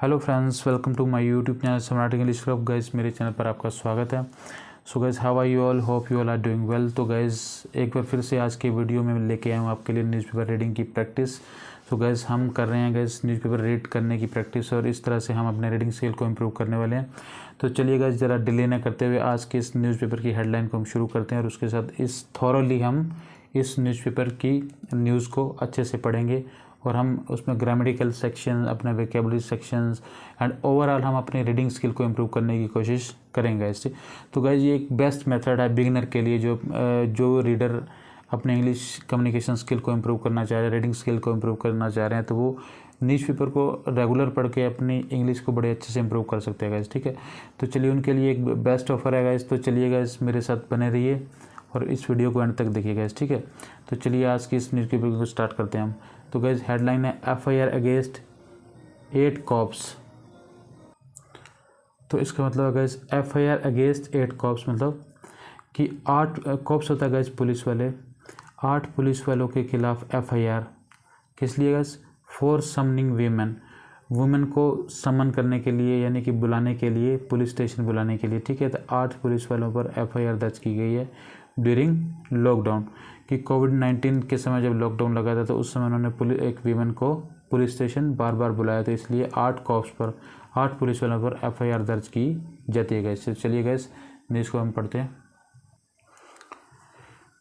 Hello friends, welcome to my YouTube channel Samrat English club. Guys, मेरे channel पर आपका स्वागत है। So guys, how are you all? Hope you all are doing well. तो guys, एक बार फिर से आज के वीडियो में लेके आया हूँ आपके लिए न्यूज़पेपर रीडिंग की प्रैक्टिस। सो गाइस, हम कर रहे हैं गाइस न्यूज़पेपर रीड करने की प्रैक्टिस और इस तरह से हम अपने रीडिंग स्किल को इम्प्रूव करने वाले हैं। तो चलिए गाइस, ज़रा डिले न करते हुए आज के इस न्यूज़पेपर की हेडलाइन को हम शुरू करते हैं और उसके साथ इस थॉरली हम इस न्यूज़पेपर की न्यूज़ को अच्छे से पढ़ेंगे और हम उसमें ग्रामेटिकल सेक्शन, अपने वेकेबलरी सेक्शंस एंड ओवरऑल हम अपने रीडिंग स्किल को इम्प्रूव करने की कोशिश करेंगे इससे। तो गाइस, ये एक बेस्ट मेथड है बिगिनर के लिए, जो रीडर अपने इंग्लिश कम्युनिकेशन स्किल को इम्प्रूव करना चाह रहे हैं, रीडिंग स्किल को इम्प्रूव करना चाह रहे हैं, तो वो न्यूज़पेपर को रेगुलर पढ़ के अपनी इंग्लिश को बड़े अच्छे से इम्प्रूव कर सकते हैं गाइस। ठीक है, तो चलिए उनके लिए एक बेस्ट ऑफर है गाइस। तो चलिए गाइस, मेरे साथ बने रहिए और इस वीडियो को एंड तक देखिए गाइस। ठीक है, तो चलिए आज की इस न्यूज़पेपर को स्टार्ट करते हैं हम। तो गाइस, हेडलाइन है FIR अगेंस्ट 8 कॉप्स। तो इसका मतलब है गाइस FIR अगेंस्ट 8 कॉप्स, मतलब कि 8 कॉप्स होता है गाइस पुलिस वाले। 8 पुलिस वालों के खिलाफ FIR किस लिए गाइस? फॉर समनिंग वुमेन को समन करने के लिए, यानी कि बुलाने के लिए, पुलिस स्टेशन बुलाने के लिए। ठीक है, तो 8 पुलिस वालों पर FIR दर्ज की गई है ड्यूरिंग लॉकडाउन। कि कोविड-19 के समय जब लॉकडाउन लगा था तो उस समय उन्होंने एक वीमेन को पुलिस स्टेशन बार बार बुलाया, तो इसलिए 8 कॉप्स पर, 8 पुलिस वालों पर FIR दर्ज की जाती है गाइस। चलिए गाइस, न्यूज़ को हम पढ़ते हैं।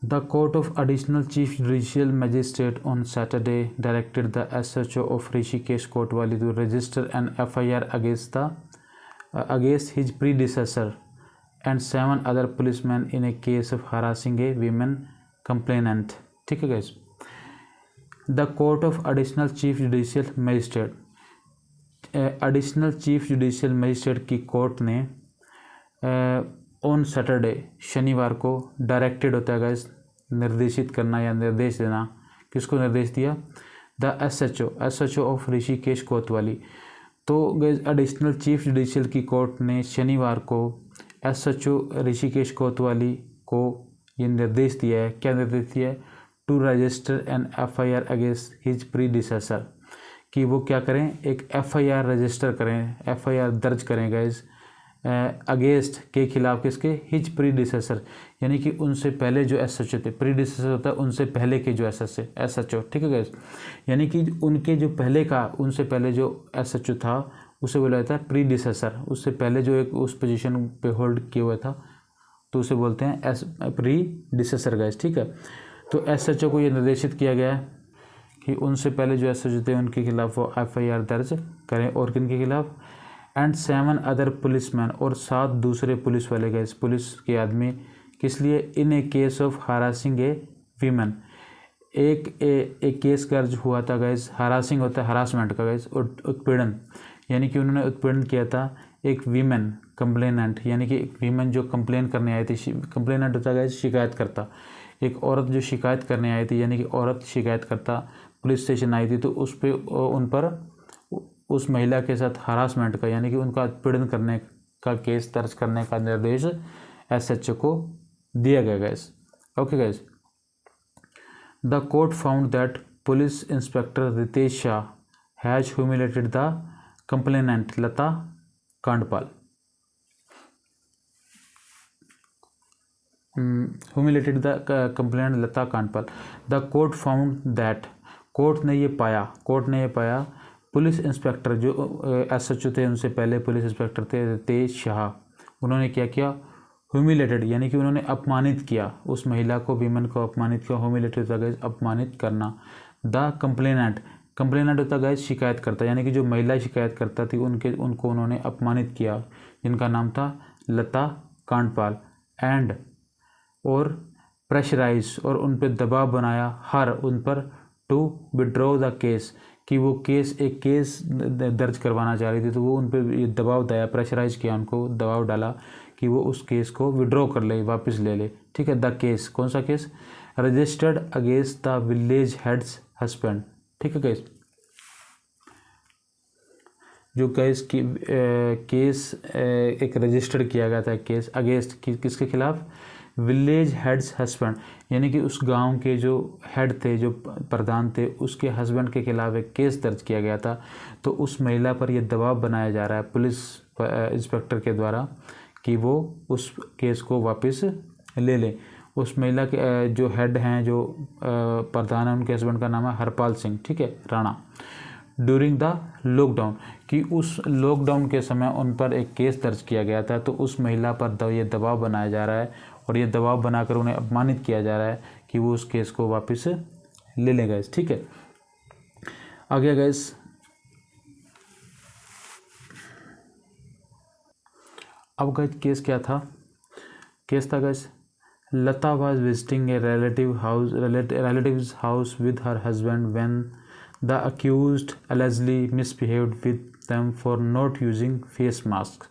The Court of Additional Chief Judicial Magistrate on Saturday directed the SHO of Rishikesh Kotwali to register an FIR against his predecessor and 7 other policemen in a case of harassing a women complainant. ठीक है guys, The Court of Additional Chief Judicial Magistrate, additional chief judicial magistrate की court ने on Saturday, शनिवार को, directed होता है guys, निर्देशित करना या निर्देश देना। किसको निर्देश दिया? द SHO ऑफ ऋषिकेश कोतवाली। तो गाइस, एडिशनल चीफ जुडिशियल की कोर्ट ने शनिवार को SHO ऋषिकेश कोतवाली को ये निर्देश दिया है। क्या निर्देश दिया है? To register an FIR against his predecessor, कि वो क्या करें, एक FIR रजिस्टर करें, FIR दर्ज करें गाइस अगेंस्ट के खिलाफ। किसके? हिज प्रीडिसेसर, यानी कि उनसे पहले जो SHO थे। प्रीडिसेसर होता है उनसे पहले के जो SHO। ठीक है गाइस, यानी कि उनके जो पहले का, उनसे पहले जो SHO था उसे बोला जाता है प्रीडिसेसर। उससे पहले जो एक उस पोजीशन पे होल्ड किया हुआ था तो उसे बोलते हैं प्रीडिसेसर गाइस। ठीक है, तो SHO को ये निर्देशित किया गया है कि उनसे पहले जो SHO थे उनके खिलाफ वो FIR दर्ज करें। और किन के खिलाफ? एंड 7 अदर पुलिसमैन, और 7 दूसरे पुलिस वाले गए, पुलिस के आदमी। किस लिए? In a case of harassing a women, एक केस दर्ज हुआ था गाइस। हरासिंग होता है हरासमेंट का गाइस, उत्पीड़न, यानी कि उन्होंने उत्पीड़न किया था एक वीमेन कंप्लेनेंट, यानी कि एक वीमेन जो कंप्लेन करने आई थी। कंप्लेनेंट होता है गाइस शिकायतकर्ता। एक औरत जो शिकायत करने आई थी, यानी कि औरत शिकायतकर्ता पुलिस स्टेशन आई थी, तो उन पर उस महिला के साथ हरासमेंट का, यानी कि उनका उत्पीड़न करने का केस दर्ज करने का निर्देश SHO को दिया गया guys. Okay guys, the court found that police inspector Ritesh Shah has humiliated the complainant Lata Kandpal. Humiliated the complainant Lata Kandpal. The court found that, court ने ये पाया पुलिस इंस्पेक्टर जो SHO थे, उनसे पहले पुलिस इंस्पेक्टर थे रितेश शाह, उन्होंने क्या किया? ह्यूमिलेटेड, यानी कि उन्होंने अपमानित किया उस महिला को, वीमेन को अपमानित किया। ह्यूमिलेटेड होता है अपमानित करना। द कंप्लेनेंट होता है शिकायत करता, यानी कि जो महिला शिकायत करता थी उनको उन्होंने अपमानित किया, जिनका नाम था लता कांडपाल। एंड, और प्रेशराइज, और उन पर दबाव बनाया, उन पर टू विड्रॉ द केस, कि वो एक केस दर्ज करवाना चाह रही थी, तो वो उन पर दबाव दिया, प्रेशराइज किया, उनको दबाव डाला कि वो उस केस को विड्रॉ कर ले, वापस ले ले। ठीक है, द केस, कौन सा case? Registered against the village heads husband. ठीक है गाइस, जो गाइस की केस एक रजिस्टर्ड किया गया था केस अगेंस्ट किसके खिलाफ? विलेज हेड्स हस्बैंड, यानी कि उस गांव के जो हेड थे, जो प्रधान थे, उसके हस्बैंड के खिलाफ एक केस दर्ज किया गया था। तो उस महिला पर यह दबाव बनाया जा रहा है पुलिस इंस्पेक्टर के द्वारा कि वो उस केस को वापस ले लें। उस महिला के जो हेड हैं, जो प्रधान है, उनके हस्बैंड का नाम है हरपाल सिंह, ठीक है, राणा। ड्यूरिंग द लॉकडाउन, कि उस लॉकडाउन के समय उन पर एक केस दर्ज किया गया था। तो उस महिला पर ये दबाव बनाया जा रहा है और ये दबाव बनाकर उन्हें अपमानित किया जा रहा है कि वो उस केस को वापस ले लें गैस, ठीक है। आगे गैस, अब गैस केस क्या था? केस था gas, Lata was visiting A relative's house with her husband when the accused allegedly misbehaved with them for not using face mask।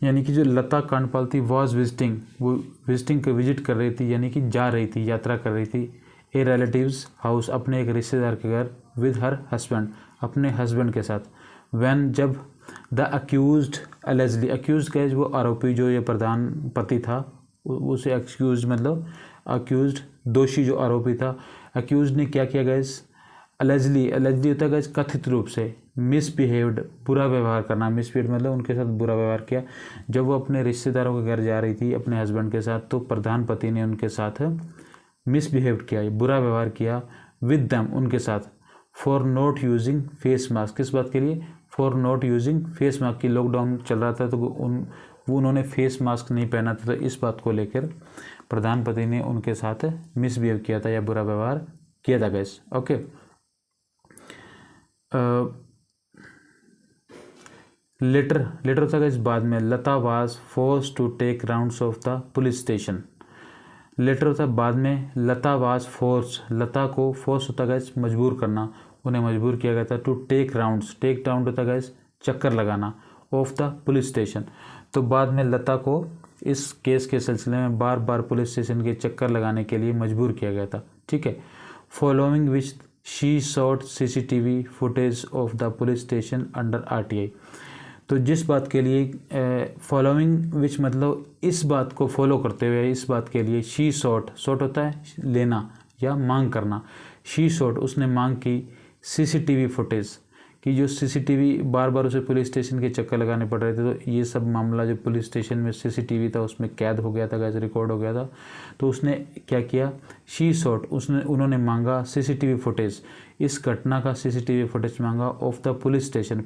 यानी कि जो लता कांडपाल थी वाज विजिटिंग, वो विजिटिंग को विजिट कर रही थी, यानी कि जा रही थी, यात्रा कर रही थी, ए रिलेटिव्स हाउस, अपने एक रिश्तेदार के घर, विद हर हस्बैंड, अपने हस्बैंड के साथ, व्हेन, जब, द अक्यूज्ड एलेजली, अक्यूज्ड का वो आरोपी, जो ये प्रधान पति था, उसे अक्यूज्ड मतलब अक्यूज्ड, दोषी, जो आरोपी था, अक्यूज्ड ने क्या किया गैस? एलेजली होता है गैस कथित रूप से, मिसबिहेव्ड, बुरा व्यवहार करना, मिसबिहेव मतलब उनके साथ बुरा व्यवहार किया। जब वो अपने रिश्तेदारों के घर जा रही थी अपने हस्बैंड के साथ, तो प्रधान पति ने उनके साथ मिसबिहेव किया, बुरा व्यवहार किया, विद दैम, उनके साथ, for not using face mask, किस बात के लिए? For not using face mask, की लॉकडाउन चल रहा था तो उन्होंने फेस मास्क नहीं पहना था। तो इस बात को लेकर प्रधान पति ने उनके साथ मिसबिहेव किया था या बुरा व्यवहार किया था गैस, ओके। लेटर था गैस बाद में, Lata was forced to take rounds of the police station. Later होता है बाद में, लता वाज फोर्स, लता को फोर्स होता गैस मजबूर करना, उन्हें मजबूर किया गया था, to take rounds, take round होता गैस चक्कर लगाना, ऑफ द पुलिस स्टेशन। तो बाद में लता को इस केस के सिलसिले में बार बार पुलिस स्टेशन के चक्कर लगाने के लिए मजबूर किया गया था, ठीक है। Following which she shot CCTV footage of the police station under RTI। तो जिस बात के लिए फॉलोइंग विच मतलब इस बात को फॉलो करते हुए, इस बात के लिए शी शॉट होता है लेना या मांग करना, शी शॉट, उसने मांग की CCTV फुटेज, कि जो CCTV बार बार उसे पुलिस स्टेशन के चक्कर लगाने पड़ रहे थे। तो ये सब मामला जो पुलिस स्टेशन में CCTV था उसमें कैद हो गया था गैस, रिकॉर्ड हो गया था। तो उसने क्या किया? शी शॉट, उन्होंने मांगा CCTV फुटेज, इस घटना का CCTV फुटेज मांगा ऑफ द पुलिस स्टेशन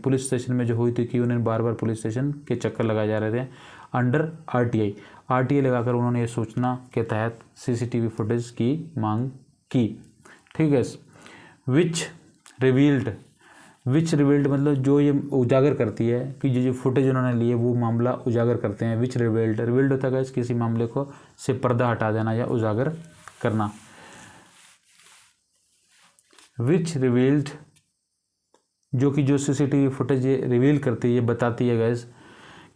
में जो हुई थी, कि उन्हें बार बार पुलिस स्टेशन के चक्कर लगाए जा रहे थे, अंडर RTI लगाकर उन्होंने ये सूचना के तहत CCTV फुटेज की मांग की, ठीक है। विच रिवील्ड मतलब जो ये उजागर करती है, कि जो फुटेज उन्होंने लिए वो मामला उजागर करते हैं। विच रिवील्ड होता है किसी मामले को से पर्दा हटा देना या उजागर करना। विच रिवील्ड, जो CCTV फुटेज ये रिवील करती है, ये बताती है गैस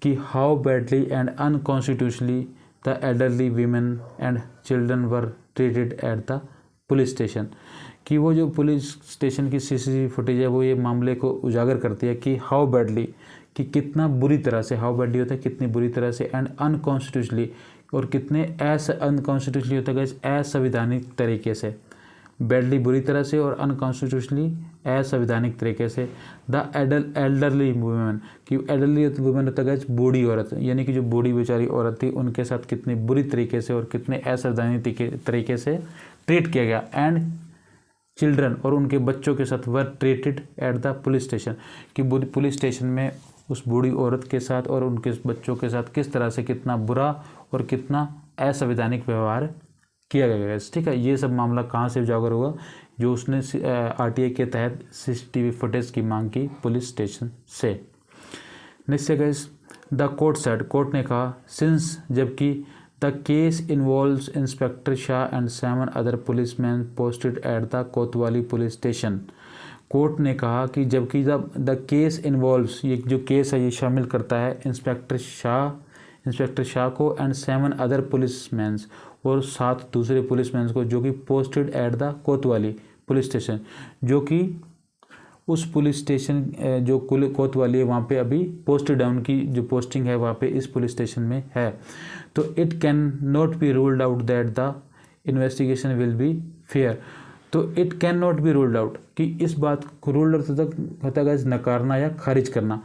कि how badly and unconstitutionally the elderly women and children were treated at the police station, कि वो जो पुलिस स्टेशन की CCTV फुटेज है वो ये मामले को उजागर करती है कि हाउ बैडली, कि कितना बुरी तरह से, हाउ बैडली होता है कितनी बुरी तरह से, एंड अनकॉन्स्टिट्यूशनली, और कितने अनकॉन्स्टिट्यूशनली होता है असंवैधानिक तरीके से, बैडली बुरी तरह से और अनकॉन्स्टिट्यूशनली असंवैधानिक तरीके से, द एल्डरली वुमेन, कि एल्डरली वुमेन होता है बूढ़ी औरत, यानी कि जो बूढ़ी बेचारी औरत थी उनके साथ कितनी बुरी तरीके से और कितने असंवैधानिक तरीके से ट्रीट किया गया, एंड चिल्ड्रन, और उनके बच्चों के साथ were treated at the police station, कि पुलिस स्टेशन में उस बूढ़ी औरत के साथ और उनके बच्चों के साथ किस तरह से कितना बुरा और कितना असंवैधानिक व्यवहार किया गया है, ठीक है। ये सब मामला कहाँ से उजागर हुआ? जो उसने RTI के तहत CCTV फुटेज की मांग की पुलिस स्टेशन से। नेक्स्ट है guys, the court said, court ने कहा, सिंस, जबकि the case involves inspector Shah and 7 other policeman posted at the कोतवाली पुलिस स्टेशन। कोर्ट ने कहा कि जबकि द केस इन्वॉल्व्स, ये जो केस है ये शामिल करता है इंस्पेक्टर शाह को, एंड 7 अदर पुलिसमैन, और 7 दूसरे पुलिसमैन को, जो कि पोस्टेड एट द कोतवाली पुलिस स्टेशन, जो कि उस पुलिस स्टेशन जो कोतवाली है वहाँ पे अभी पोस्ट डाउन की जो पोस्टिंग है वहाँ पे इस पुलिस स्टेशन में है। तो it can not be ruled out that the investigation will be fair. तो it can not be ruled out कि इस बात को रूल्ड आउट होता है नकारना या खारिज करना।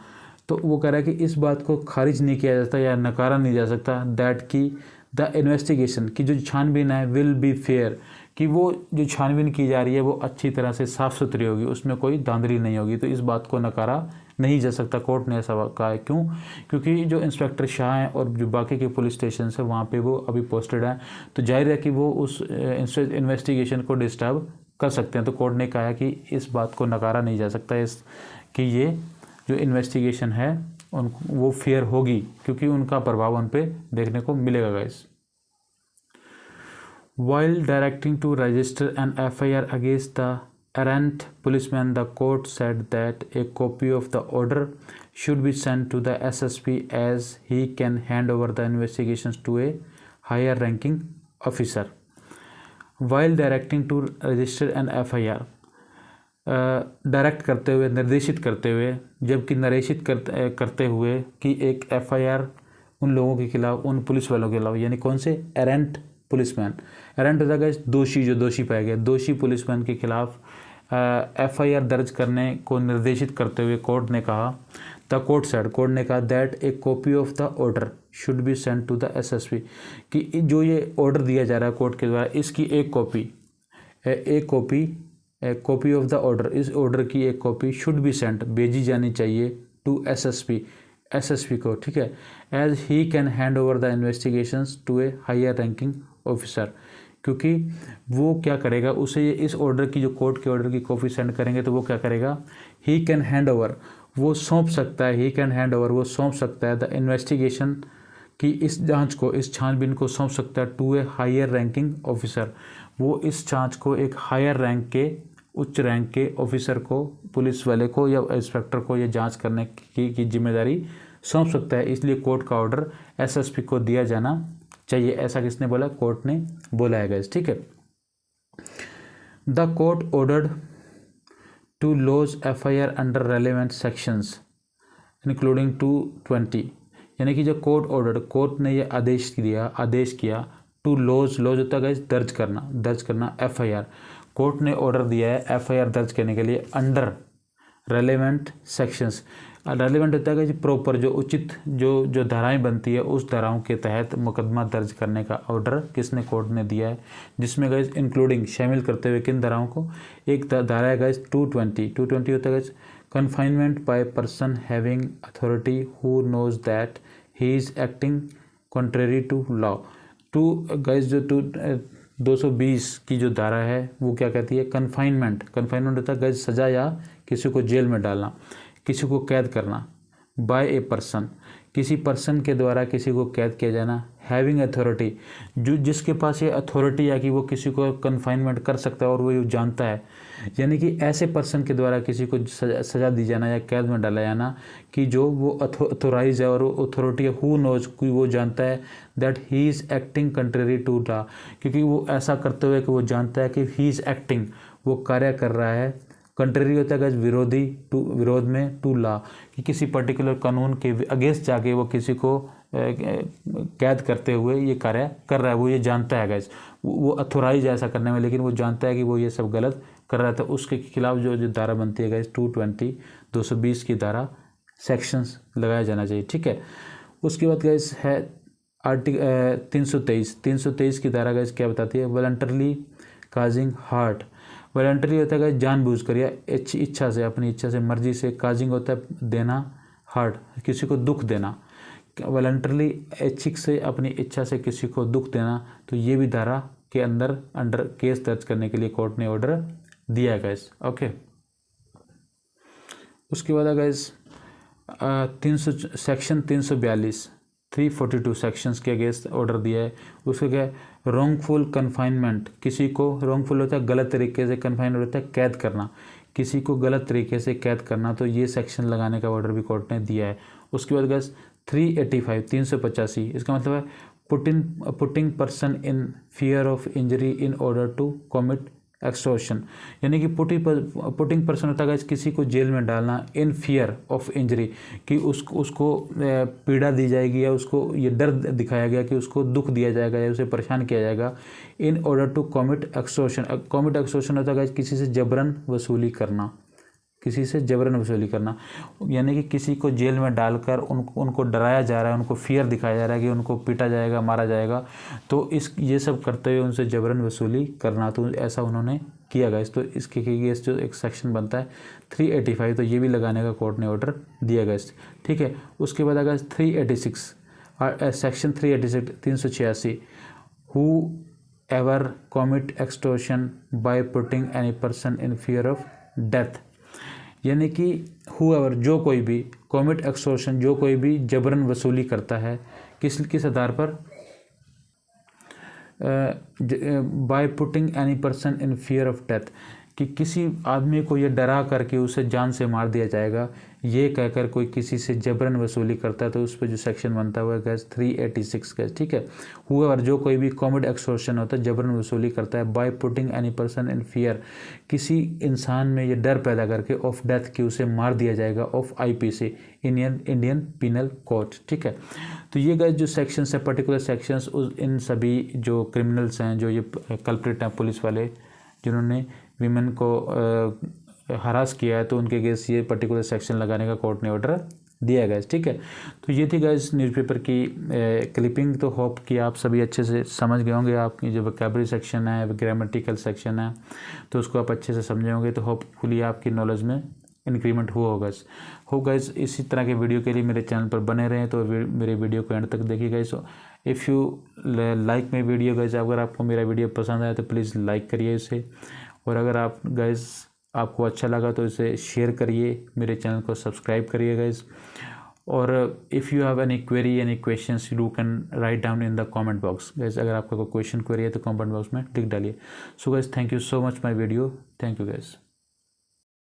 तो वो कह रहा है कि इस बात को खारिज नहीं किया जाता या नकारा नहीं जा सकता दैट की द इन्वेस्टिगेशन की जो छानबीन है विल बी फेयर, कि वो जो छानबीन की जा रही है वो अच्छी तरह से साफ़ सुथरी होगी, उसमें कोई धांधली नहीं होगी। तो इस बात को नकारा नहीं जा सकता, कोर्ट ने ऐसा कहा है। क्यों? क्योंकि जो इंस्पेक्टर शाह हैं और जो बाकी के पुलिस स्टेशन है वहाँ पे वो अभी पोस्टेड हैं, तो जाहिर है कि वो उस इन्वेस्टिगेशन को डिस्टर्ब कर सकते हैं। तो कोर्ट ने कहा है कि इस बात को नकारा नहीं जा सकता कि ये जो इन्वेस्टिगेशन है वो फेयर होगी, क्योंकि उनका प्रभाव उन पर देखने को मिलेगा guys. While directing to register an FIR against the errant policeman, the court said that a copy of the order should be sent to the SSP as he can hand over the investigations to a higher ranking officer. While directing to register an FIR, direct करते हुए, निर्देशित करते हुए, जबकि निर्देशित करते हुए कि एक FIR उन लोगों के खिलाफ, उन पुलिस वालों के खिलाफ, यानी कौन से? Errant policeman. एरेंट होता है दोषी, जो दोषी पाए गए, दोषी पुलिसमैन के खिलाफ FIR दर्ज करने को निर्देशित करते हुए कोर्ट ने कहा, कोर्ट ने कहा that a copy of the order should be sent to the SSP, कि जो ये ऑर्डर दिया जा रहा है कोर्ट के द्वारा, इसकी एक कॉपी ऑफ द ऑर्डर, इस ऑर्डर की एक कॉपी शुड बी सेंट, भेजी जानी चाहिए, टू SSP को, ठीक है, as he can hand over the investigations to a higher ranking officer, क्योंकि वो क्या करेगा, उसे इस ऑर्डर की, जो कोर्ट के ऑर्डर की कॉपी सेंड करेंगे तो वो क्या करेगा, ही कैन हैंड ओवर, वो सौंप सकता है, ही कैन हैंड ओवर, वो सौंप सकता है द इन्वेस्टिगेशन की, इस जांच को, इस छानबीन को सौंप सकता है to a higher ranking officer, वो इस जांच को एक हायर रैंक के, उच्च रैंक के ऑफिसर को, पुलिस वाले को या इंस्पेक्टर को ये जांच करने की जिम्मेदारी सौंप सकता है। इसलिए कोर्ट का ऑर्डर SSP को दिया जाना चाहिए। ऐसा किसने बोला? कोर्ट ने बोला है गाइस, ठीक है। The court ordered to lodge FIR under relevant sections including 220, यानी कि जो कोर्ट ने ये आदेश किया टू लॉज होता है गाइस दर्ज करना FIR। कोर्ट ने ऑर्डर दिया है FIR दर्ज करने के लिए अंडर रेलेवेंट सेक्शंस। रेलेवेंट होता है कि प्रॉपर, जो उचित जो धाराएं बनती है उस धाराओं के तहत मुकदमा दर्ज करने का ऑर्डर किसने? कोर्ट ने दिया है, जिसमें गाइस इंक्लूडिंग, शामिल करते हुए किन धाराओं को? एक धारा है गाइस 220 होता है guys confinement by person having authority who knows that he is acting contrary to law. Guys जो 220 की जो धारा है वो क्या कहती है? कन्फाइनमेंट होता है गाइस सजा या किसी को जेल में डालना, किसी को कैद करना, बाय ए पर्सन, किसी पर्सन के द्वारा किसी को कैद किया जाना, हैविंग अथॉरिटी, जो जिसके पास ये अथॉरिटी है कि वो किसी को कन्फाइनमेंट कर सकता है और वो ये जानता है, यानी कि ऐसे पर्सन के द्वारा किसी को सजा दी जाना या कैद में डाला जाना कि जो वो अथोराइज है और अथॉरिटी है, हु नोज, कोई वो जानता है that he is acting contrary to law, क्योंकि वो ऐसा करते हुए कि वो जानता है कि ही इज़ एक्टिंग, वो कार्य कर रहा है, कंट्रेरी होता है विरोध में, टू लॉ, कि किसी पर्टिकुलर कानून के अगेंस्ट जाके वो किसी को कैद करते हुए ये कार्य कर रहा है, वो ये जानता है गाइस, वो अथोराइज ऐसा करने में, लेकिन वो जानता है कि वो ये सब गलत कर रहा था, उसके खिलाफ जो धारा बनती है गाइस 220 की धारा सेक्शंस लगाया जाना चाहिए, ठीक है। उसके बाद गाइस है आर्टिकल 323 की धारा गाइस क्या बताती है? वॉलंटरली काजिंग हार्ट, वॉलंटरी होता है जानबूझकर या इच्छा से, अपनी इच्छा से, मर्जी से, काजिंग होता है देना, हार्ट किसी को दुख देना, वॉलंटरली ऐच्छिक से, अपनी इच्छा से किसी को दुख देना, तो ये भी धारा के अंडर केस दर्ज करने के लिए कोर्ट ने ऑर्डर दिया है गाइस, ओके। उसके बाद गाइस सेक्शन 342 सेक्शंस के अगेंस्ट ऑर्डर दिया है। उसको क्या है? रॉन्गफुल कन्फाइनमेंट, किसी को रॉन्गफुल होता है गलत तरीके से, कन्फाइन होता है कैद करना, किसी को गलत तरीके से कैद करना, तो ये सेक्शन लगाने का ऑर्डर भी कोर्ट ने दिया है। उसके बाद गाइस 385 इसका मतलब है putting person in fear of injury in order to commit extortion, यानी कि पुटिंग पर्सन होता है किसी को जेल में डालना इन फियर ऑफ इंजरी, कि उसको पीड़ा दी जाएगी या उसको ये डर दिखाया गया कि उसको दुख दिया जाएगा या उसे परेशान किया जाएगा, in order to commit extortion. Commit extortion होता है किसी से जबरन वसूली करना, किसी से जबरन वसूली करना, यानी कि किसी को जेल में डालकर उनको डराया जा रहा है, उनको फियर दिखाया जा रहा है कि उनको पीटा जाएगा, मारा जाएगा, तो ये सब करते हुए उनसे जबरन वसूली करना, तो ऐसा उन्होंने किया गया। तो इसके केस जो एक सेक्शन बनता है 385, तो ये भी लगाने का कोर्ट ने ऑर्डर दिया गया। ठीक है, उसके बाद अगर 386 section 386 386, who ever commit extortion by putting any person in fear of death, यानी कि हुएवर जो कोई भी कॉमिट एक्सटॉर्शन, जो कोई भी जबरन वसूली करता है, किस आधार पर, by putting any person in fear of death, कि किसी आदमी को ये डरा करके उसे जान से मार दिया जाएगा, ये कहकर कोई किसी से जबरन वसूली करता है, तो उस पर जो सेक्शन बनता है वो गैस 386 गैस। ठीक है, हुएवर जो कोई भी कॉमिट एक्सटॉर्शन होता है, जबरन वसूली करता है, by putting any person in fear, किसी इंसान में ये डर पैदा करके, ऑफ डेथ, कि उसे मार दिया जाएगा, of IPC Indian penal code. ठीक है, तो ये गैस जो सेक्शंस है, पर्टिकुलर सेक्शंस, इन सभी जो क्रिमिनल्स हैं, जो ये कल्प्रिट हैं पुलिस वाले, जिन्होंने वीमेन को हरास किया है, तो उनके केस ये पर्टिकुलर सेक्शन लगाने का कोर्ट ने ऑर्डर दिया गया। ठीक है, तो ये थी गाइस न्यूज़पेपर की क्लिपिंग। तो होप कि आप सभी अच्छे से समझ गए होंगे। आपकी जो वोकैबुलरी सेक्शन है, ग्रामेटिकल सेक्शन है, तो उसको आप अच्छे से समझे होंगे, तो होपफुली आपकी नॉलेज में इंक्रीमेंट हुआ होगा। हो गाइस, इसी तरह के वीडियो के लिए मेरे चैनल पर बने रहें, तो मेरे वीडियो को एंड तक देखिए guys. If you like my video guys, अगर आपको मेरा वीडियो पसंद आया तो प्लीज़ लाइक करिए इसे, और अगर आप गाइस आपको अच्छा लगा तो इसे शेयर करिए, मेरे चैनल को सब्सक्राइब करिए गाइस। और if you have any query, any questions, you can write down in the comment box guys. अगर आपका कोई क्वेश्चन क्वेरी है तो कमेंट बॉक्स में लिख डालिए। So guys, thank you so much my video, thank you guys.